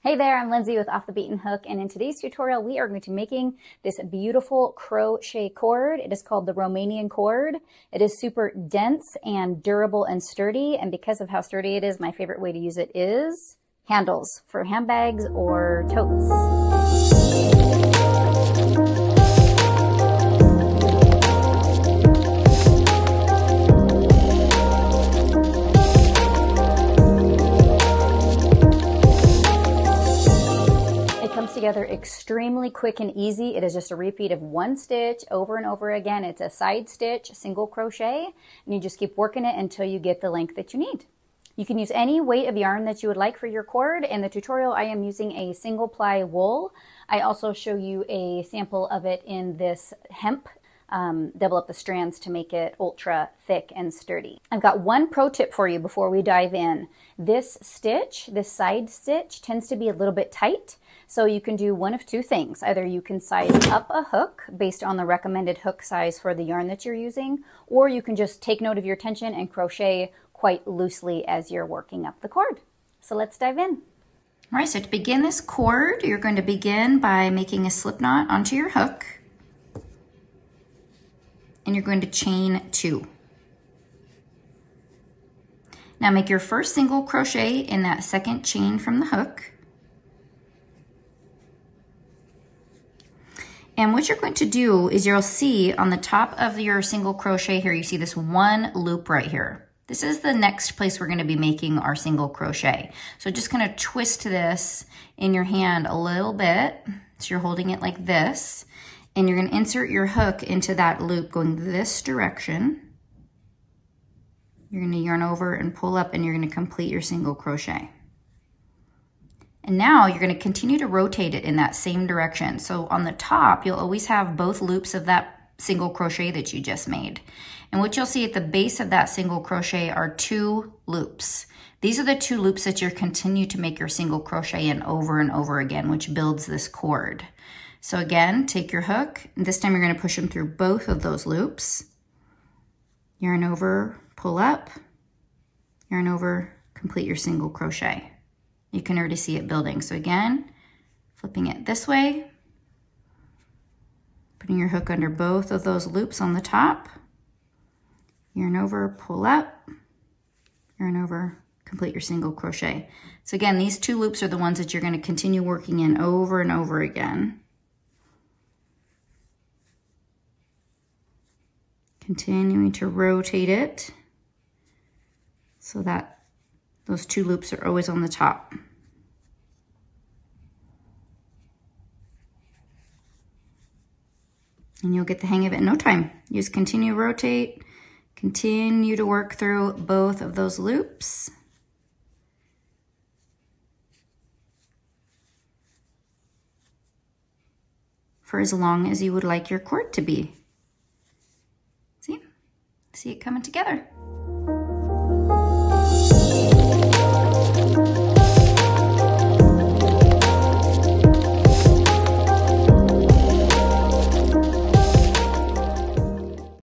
Hey there, I'm Lindsay with Off the Beaten Hook, and in today's tutorial we are going to be making this beautiful crochet cord. It is called the Romanian cord. It is super dense and durable and sturdy, and because of how sturdy it is, my favorite way to use it is handles for handbags or totes. Together extremely quick and easy. It is just a repeat of one stitch over and over again. It's a side stitch, single crochet, and you just keep working it until you get the length that you need. You can use any weight of yarn that you would like for your cord. In the tutorial, I am using a single ply wool. I also show you a sample of it in this hemp. Double up the strands to make it ultra thick and sturdy. I've got one pro tip for you before we dive in. This stitch, this side stitch, tends to be a little bit tight. So you can do one of two things. Either you can size up a hook based on the recommended hook size for the yarn that you're using, or you can just take note of your tension and crochet quite loosely as you're working up the cord. So let's dive in. All right, so to begin this cord, you're going to begin by making a slip knot onto your hook, and you're going to chain 2. Now make your first single crochet in that second chain from the hook. And what you're going to do is you'll see on the top of your single crochet here, you see this one loop right here. This is the next place we're going to be making our single crochet. So just kind of twist this in your hand a little bit. So you're holding it like this, and you're going to insert your hook into that loop going this direction. You're going to yarn over and pull up, and you're going to complete your single crochet. And now you're going to continue to rotate it in that same direction. So on the top, you'll always have both loops of that single crochet that you just made. And what you'll see at the base of that single crochet are 2 loops. These are the 2 loops that you'll continue to make your single crochet in over and over again, which builds this cord. So again, take your hook, and this time you're going to push them through both of those loops. Yarn over, pull up, yarn over, complete your single crochet. You can already see it building. So again, flipping it this way, putting your hook under both of those loops on the top, yarn over, pull up, yarn over, complete your single crochet. So again, these 2 loops are the ones that you're going to continue working in over and over again. Continuing to rotate it so that those 2 loops are always on the top. And you'll get the hang of it in no time. You just continue to rotate, continue to work through both of those loops. For as long as you would like your cord to be. See it coming together.